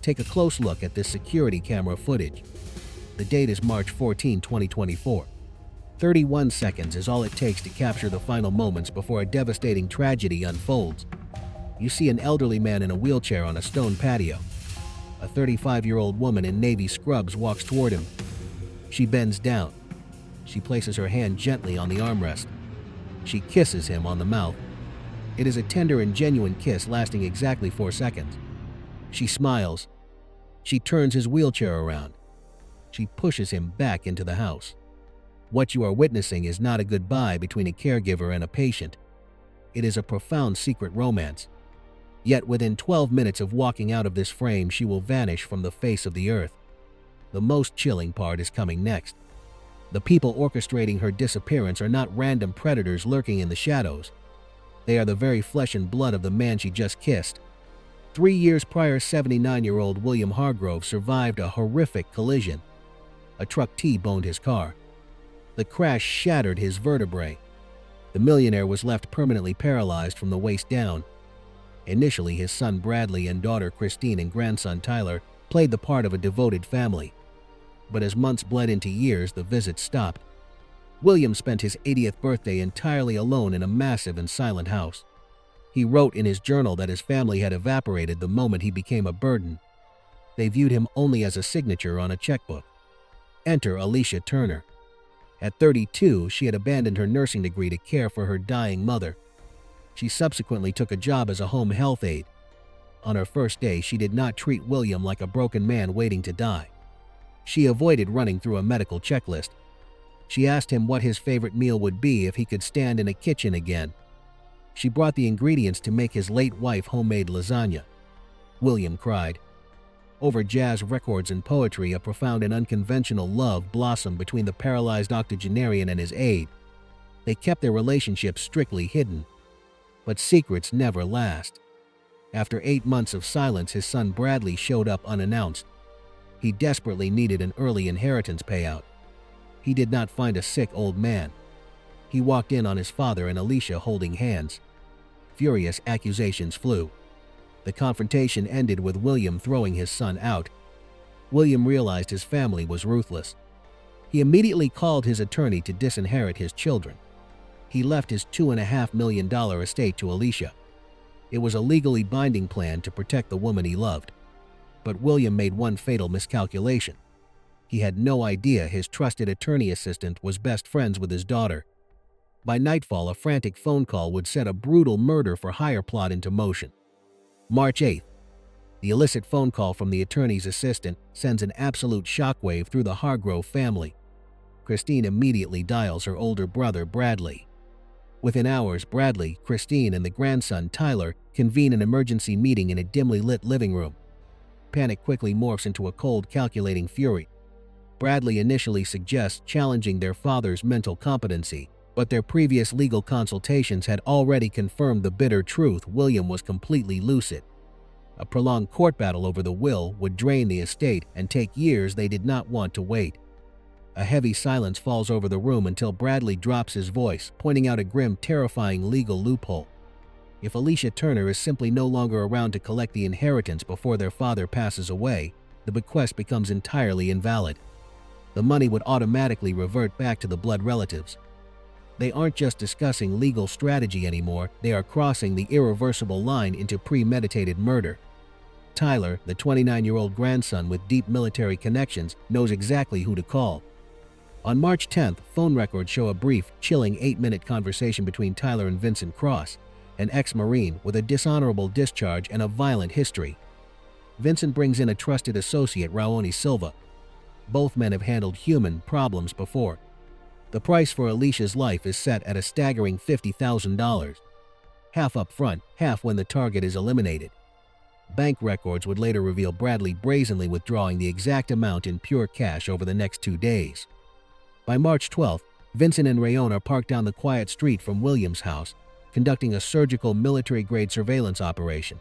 Take a close look at this security camera footage. The date is March 14, 2024. 31 seconds is all it takes to capture the final moments before a devastating tragedy unfolds. You see an elderly man in a wheelchair on a stone patio. A 35-year-old woman in navy scrubs walks toward him. She bends down. She places her hand gently on the armrest. She kisses him on the mouth. It is a tender and genuine kiss lasting exactly 4 seconds. She smiles. She turns his wheelchair around. She pushes him back into the house. What you are witnessing is not a goodbye between a caregiver and a patient. It is a profound secret romance. Yet within 12 minutes of walking out of this frame, she will vanish from the face of the earth. The most chilling part is coming next. The people orchestrating her disappearance are not random predators lurking in the shadows. They are the very flesh and blood of the man she just kissed. 3 years prior, 79-year-old William Hargrove survived a horrific collision. A truck T-boned his car. The crash shattered his vertebrae. The millionaire was left permanently paralyzed from the waist down. Initially, his son Bradley and daughter Christine and grandson Tyler played the part of a devoted family. But as months bled into years, the visits stopped. William spent his 80th birthday entirely alone in a massive and silent house. He wrote in his journal that his family had evaporated the moment he became a burden. They viewed him only as a signature on a checkbook. Enter Alicia Turner. At 32, she had abandoned her nursing degree to care for her dying mother. She subsequently took a job as a home health aide. On her first day, she did not treat William like a broken man waiting to die. She avoided running through a medical checklist. She asked him what his favorite meal would be if he could stand in a kitchen again. She brought the ingredients to make his late wife homemade lasagna. William cried. Over jazz records and poetry, a profound and unconventional love blossomed between the paralyzed octogenarian and his aide. They kept their relationship strictly hidden. But secrets never last. After 8 months of silence, his son Bradley showed up unannounced. He desperately needed an early inheritance payout. He did not find a sick old man. He walked in on his father and Alicia holding hands. Furious accusations flew. The confrontation ended with William throwing his son out. William realized his family was ruthless. He immediately called his attorney to disinherit his children. He left his $2.5 million estate to Alicia. It was a legally binding plan to protect the woman he loved. But William made one fatal miscalculation. He had no idea his trusted attorney assistant was best friends with his daughter. By nightfall, a frantic phone call would set a brutal murder-for-hire plot into motion. March 8th. The illicit phone call from the attorney's assistant sends an absolute shockwave through the Hargrove family. Christine immediately dials her older brother, Bradley. Within hours, Bradley, Christine, and the grandson, Tyler, convene an emergency meeting in a dimly lit living room. Panic quickly morphs into a cold, calculating fury. Bradley initially suggests challenging their father's mental competency, but their previous legal consultations had already confirmed the bitter truth: William was completely lucid. A prolonged court battle over the will would drain the estate and take years they did not want to wait. A heavy silence falls over the room until Bradley drops his voice, pointing out a grim, terrifying legal loophole. If Alicia Turner is simply no longer around to collect the inheritance before their father passes away, the bequest becomes entirely invalid. The money would automatically revert back to the blood relatives. They aren't just discussing legal strategy anymore, they are crossing the irreversible line into premeditated murder. Tyler, the 29-year-old grandson with deep military connections, knows exactly who to call. On March 10th, phone records show a brief, chilling 8-minute conversation between Tyler and Vincent Cross, an ex-Marine with a dishonorable discharge and a violent history. Vincent brings in a trusted associate, Raoni Silva. Both men have handled human problems before. The price for Alicia's life is set at a staggering $50,000. Half up front, half when the target is eliminated. Bank records would later reveal Bradley brazenly withdrawing the exact amount in pure cash over the next 2 days. By March 12th, Vincent and Rayon are parked down the quiet street from William's house, conducting a surgical military-grade surveillance operation.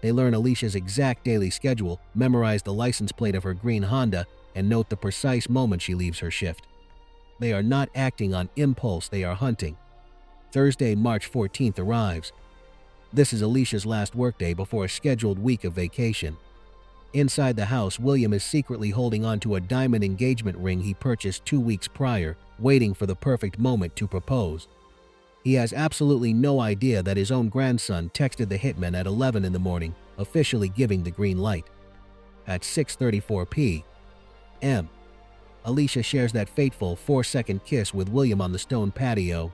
They learn Alicia's exact daily schedule, memorize the license plate of her green Honda, and note the precise moment she leaves her shift. They are not acting on impulse, they are hunting. Thursday, March 14th arrives. This is Alicia's last workday before a scheduled week of vacation. Inside the house, William is secretly holding onto a diamond engagement ring he purchased 2 weeks prior, waiting for the perfect moment to propose. He has absolutely no idea that his own grandson texted the hitman at 11 in the morning, officially giving the green light. At 6:34 p.m., Alicia shares that fateful 4-second kiss with William on the stone patio.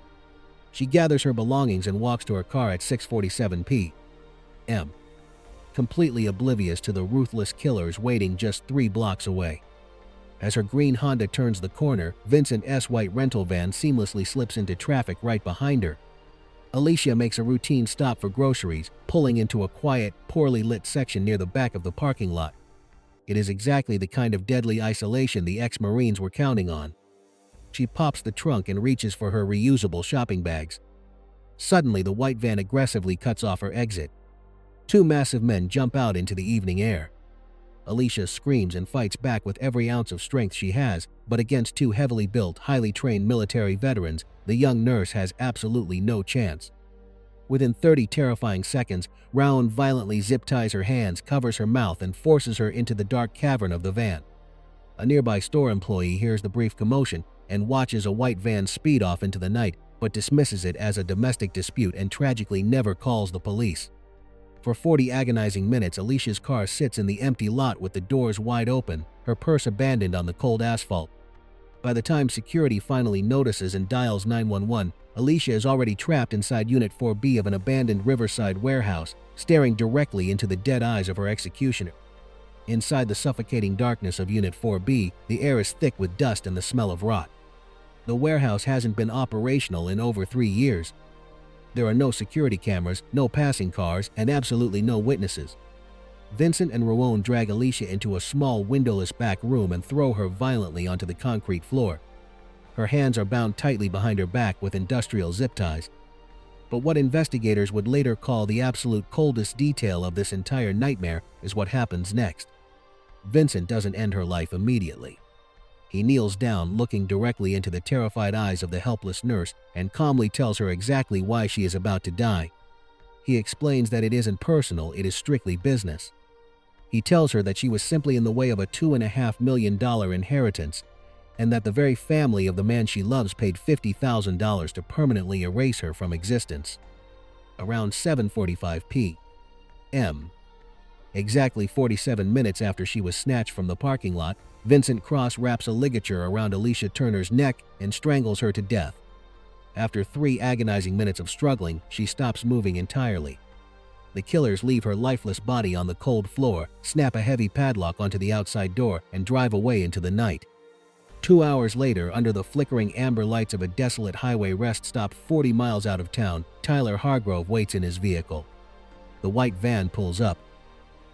She gathers her belongings and walks to her car at 6:47 p.m., completely oblivious to the ruthless killers waiting just 3 blocks away. As her green Honda turns the corner, Vincent's white rental van seamlessly slips into traffic right behind her. Alicia makes a routine stop for groceries, pulling into a quiet, poorly lit section near the back of the parking lot. It is exactly the kind of deadly isolation the ex-Marines were counting on. She pops the trunk and reaches for her reusable shopping bags. Suddenly, the white van aggressively cuts off her exit. 2 massive men jump out into the evening air. Alicia screams and fights back with every ounce of strength she has, but against 2 heavily built, highly trained military veterans, the young nurse has absolutely no chance. Within 30 terrifying seconds, Rowan violently zip-ties her hands, covers her mouth, and forces her into the dark cavern of the van. A nearby store employee hears the brief commotion and watches a white van speed off into the night, but dismisses it as a domestic dispute and tragically never calls the police. For 40 agonizing minutes, Alicia's car sits in the empty lot with the doors wide open, her purse abandoned on the cold asphalt. By the time security finally notices and dials 911, Alicia is already trapped inside Unit 4B of an abandoned riverside warehouse, staring directly into the dead eyes of her executioner. Inside the suffocating darkness of Unit 4B, the air is thick with dust and the smell of rot. The warehouse hasn't been operational in over 3 years. There are no security cameras, no passing cars, and absolutely no witnesses. Vincent and Rowan drag Alicia into a small windowless back room and throw her violently onto the concrete floor. Her hands are bound tightly behind her back with industrial zip ties. But what investigators would later call the absolute coldest detail of this entire nightmare is what happens next. Vincent doesn't end her life immediately. He kneels down, looking directly into the terrified eyes of the helpless nurse, and calmly tells her exactly why she is about to die. He explains that it isn't personal, it is strictly business. He tells her that she was simply in the way of a $2.5 million inheritance, and that the very family of the man she loves paid $50,000 to permanently erase her from existence. Around 7:45 p.m., exactly 47 minutes after she was snatched from the parking lot, Vincent Cross wraps a ligature around Alicia Turner's neck and strangles her to death. After 3 agonizing minutes of struggling, she stops moving entirely. The killers leave her lifeless body on the cold floor, snap a heavy padlock onto the outside door, and drive away into the night. 2 hours later, under the flickering amber lights of a desolate highway rest stop 40 miles out of town, Tyler Hargrove waits in his vehicle. The white van pulls up.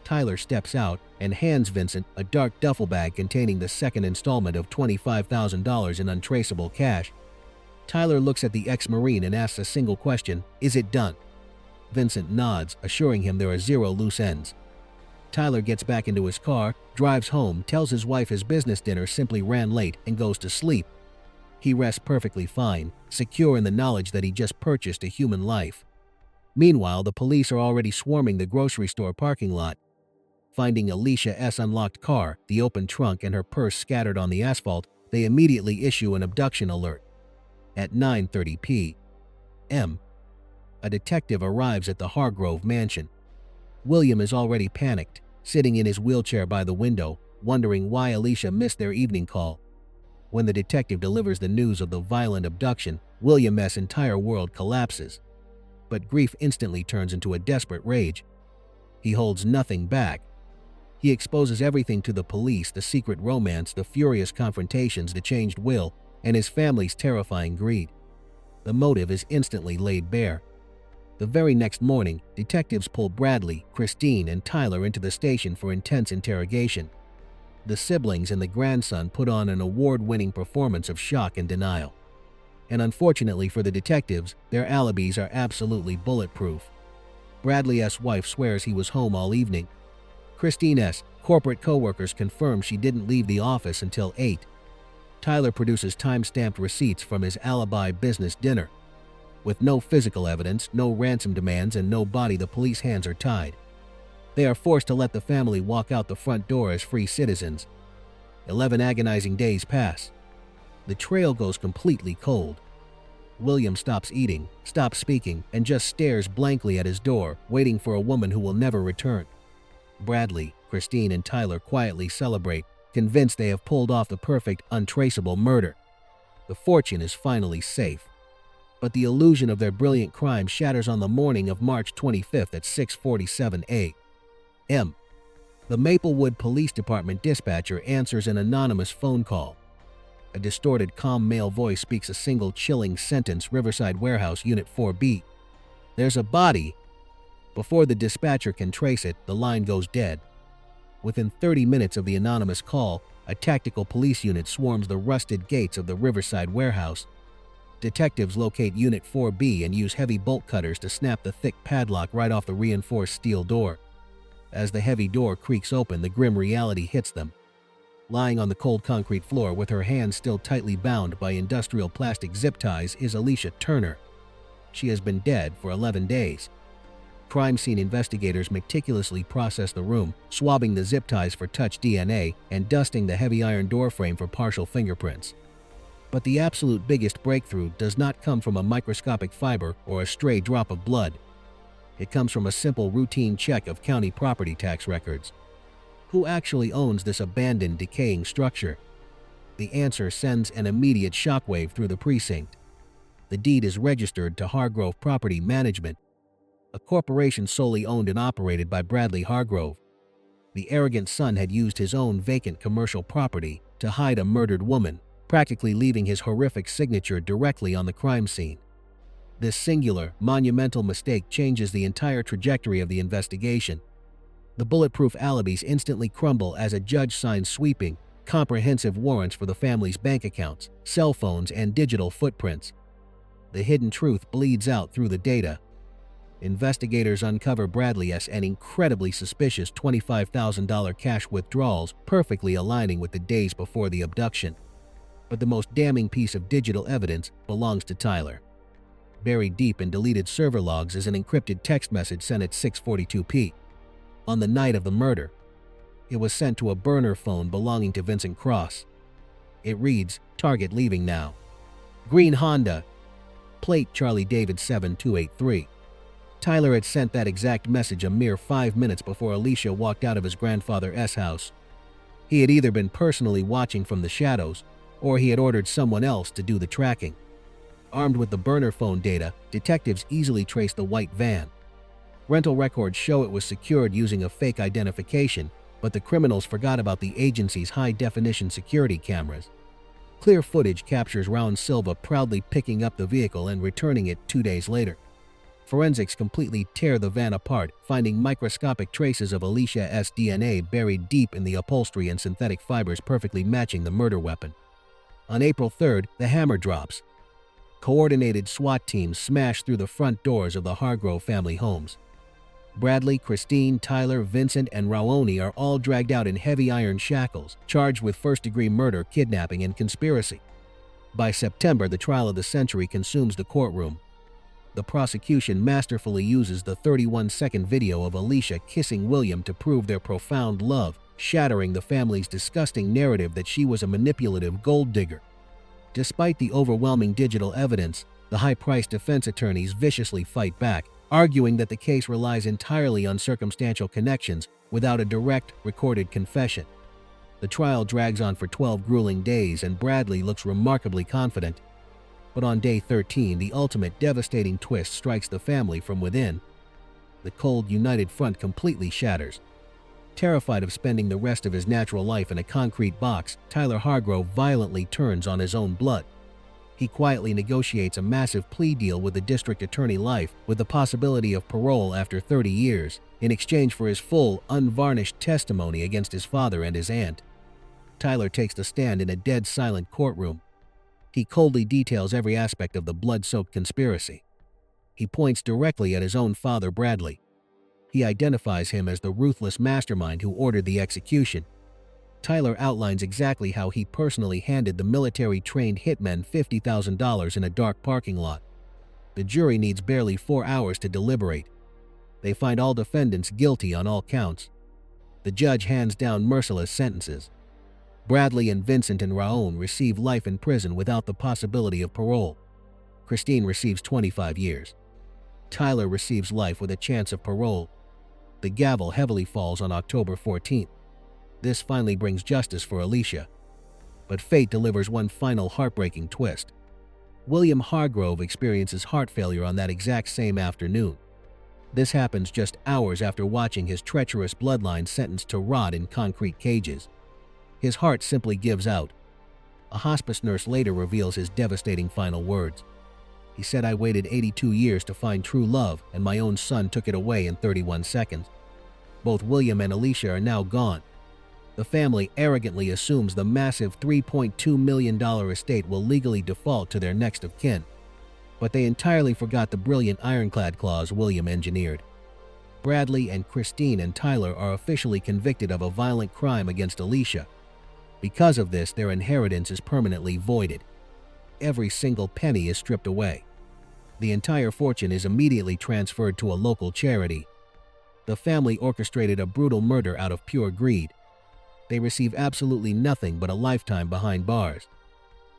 Tyler steps out and hands Vincent a dark duffel bag containing the second installment of $25,000 in untraceable cash. Tyler looks at the ex-Marine and asks a single question, "Is it done?" Vincent nods, assuring him there are 0 loose ends. Tyler gets back into his car, drives home, tells his wife his business dinner simply ran late, and goes to sleep. He rests perfectly fine, secure in the knowledge that he just purchased a human life. Meanwhile, the police are already swarming the grocery store parking lot. Finding Alicia's unlocked car, the open trunk, and her purse scattered on the asphalt, they immediately issue an abduction alert. At 9:30 p.m., a detective arrives at the Hargrove mansion. William is already panicked, sitting in his wheelchair by the window, wondering why Alicia missed their evening call. When the detective delivers the news of the violent abduction, William's entire world collapses. But grief instantly turns into a desperate rage. He holds nothing back. He exposes everything to the police: the secret romance, the furious confrontations, the changed will, and his family's terrifying greed. The motive is instantly laid bare. The very next morning, detectives pull Bradley, Christine, and Tyler into the station for intense interrogation. The siblings and the grandson put on an award-winning performance of shock and denial. And unfortunately for the detectives, their alibis are absolutely bulletproof. Bradley's wife swears he was home all evening. Christine's corporate coworkers confirm she didn't leave the office until 8. Tyler produces time-stamped receipts from his alibi business dinner. With no physical evidence, no ransom demands, and no body, the police hands are tied. They are forced to let the family walk out the front door as free citizens. 11 agonizing days pass. The trail goes completely cold. William stops eating, stops speaking, and just stares blankly at his door, waiting for a woman who will never return. Bradley, Christine, and Tyler quietly celebrate, convinced they have pulled off the perfect, untraceable murder. The fortune is finally safe. But the illusion of their brilliant crime shatters on the morning of March 25th at 6:47 a.m. The Maplewood Police Department dispatcher answers an anonymous phone call. A distorted, calm male voice speaks a single chilling sentence: Riverside Warehouse, Unit 4B. There's a body. Before the dispatcher can trace it, the line goes dead. Within 30 minutes of the anonymous call, a tactical police unit swarms the rusted gates of the Riverside Warehouse. Detectives locate Unit 4B and use heavy bolt cutters to snap the thick padlock right off the reinforced steel door. As the heavy door creaks open, the grim reality hits them. Lying on the cold concrete floor with her hands still tightly bound by industrial plastic zip ties is Alicia Turner. She has been dead for 11 days. Crime scene investigators meticulously process the room, swabbing the zip ties for touch DNA and dusting the heavy iron doorframe for partial fingerprints. But the absolute biggest breakthrough does not come from a microscopic fiber or a stray drop of blood. It comes from a simple routine check of county property tax records. Who actually owns this abandoned, decaying structure? The answer sends an immediate shockwave through the precinct. The deed is registered to Hargrove Property Management, a corporation solely owned and operated by Bradley Hargrove. The arrogant son had used his own vacant commercial property to hide a murdered woman, practically leaving his horrific signature directly on the crime scene. This singular, monumental mistake changes the entire trajectory of the investigation. The bulletproof alibis instantly crumble as a judge signs sweeping, comprehensive warrants for the family's bank accounts, cell phones, and digital footprints. The hidden truth bleeds out through the data. Investigators uncover Bradley's an incredibly suspicious $25,000 cash withdrawals, perfectly aligning with the days before the abduction. But the most damning piece of digital evidence belongs to Tyler. Buried deep in deleted server logs is an encrypted text message sent at 6:42 p.m. on the night of the murder. It was sent to a burner phone belonging to Vincent Cross. It reads, "Target leaving now. Green Honda. Plate Charlie David 7283. Tyler had sent that exact message a mere 5 minutes before Alicia walked out of his grandfather's house. He had either been personally watching from the shadows, or he had ordered someone else to do the tracking. Armed with the burner phone data, detectives easily traced the white van. Rental records show it was secured using a fake identification, but the criminals forgot about the agency's high-definition security cameras. Clear footage captures Raul Silva proudly picking up the vehicle and returning it 2 days later. Forensics completely tear the van apart, finding microscopic traces of Alicia's DNA buried deep in the upholstery and synthetic fibers perfectly matching the murder weapon. On April 3rd, the hammer drops. Coordinated SWAT teams smash through the front doors of the Hargrove family homes. Bradley, Christine, Tyler, Vincent, and Raoni are all dragged out in heavy iron shackles, charged with first-degree murder, kidnapping, and conspiracy. By September, the trial of the century consumes the courtroom. The prosecution masterfully uses the 31-second video of Alicia kissing William to prove their profound love, shattering the family's disgusting narrative that she was a manipulative gold digger. Despite the overwhelming digital evidence, the high-priced defense attorneys viciously fight back, arguing that the case relies entirely on circumstantial connections without a direct, recorded confession. The trial drags on for 12 grueling days, and Bradley looks remarkably confident. But on day 13, the ultimate devastating twist strikes the family from within. The cold, united front completely shatters. Terrified of spending the rest of his natural life in a concrete box, Tyler Hargrove violently turns on his own blood. He quietly negotiates a massive plea deal with the district attorney life, with the possibility of parole after 30 years, in exchange for his full, unvarnished testimony against his father and his aunt. Tyler takes the stand in a dead silent courtroom. He coldly details every aspect of the blood-soaked conspiracy. He points directly at his own father, Bradley. He identifies him as the ruthless mastermind who ordered the execution. Tyler outlines exactly how he personally handed the military-trained hitmen $50,000 in a dark parking lot. The jury needs barely 4 hours to deliberate. They find all defendants guilty on all counts. The judge hands down merciless sentences. Bradley and Vincent and Raon receive life in prison without the possibility of parole. Christine receives 25 years. Tyler receives life with a chance of parole. The gavel heavily falls on October 14th. This finally brings justice for Alicia. But fate delivers one final heartbreaking twist. William Hargrove experiences heart failure on that exact same afternoon. This happens just hours after watching his treacherous bloodline sentenced to rot in concrete cages. His heart simply gives out. A hospice nurse later reveals his devastating final words. He said, "I waited 82 years to find true love, and my own son took it away in 31 seconds. Both William and Alicia are now gone." The family arrogantly assumes the massive $3.2 million estate will legally default to their next of kin. But they entirely forgot the brilliant ironclad clause William engineered. Bradley and Christine and Tyler are officially convicted of a violent crime against Alicia. Because of this, their inheritance is permanently voided. Every single penny is stripped away. The entire fortune is immediately transferred to a local charity. The family orchestrated a brutal murder out of pure greed. They receive absolutely nothing but a lifetime behind bars.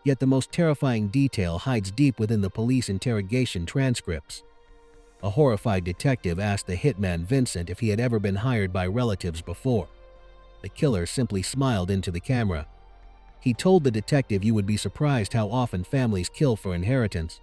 Yet the most terrifying detail hides deep within the police interrogation transcripts. A horrified detective asked the hitman Vincent if he had ever been hired by relatives before. The killer simply smiled into the camera. He told the detective, "You would be surprised how often families kill for inheritance."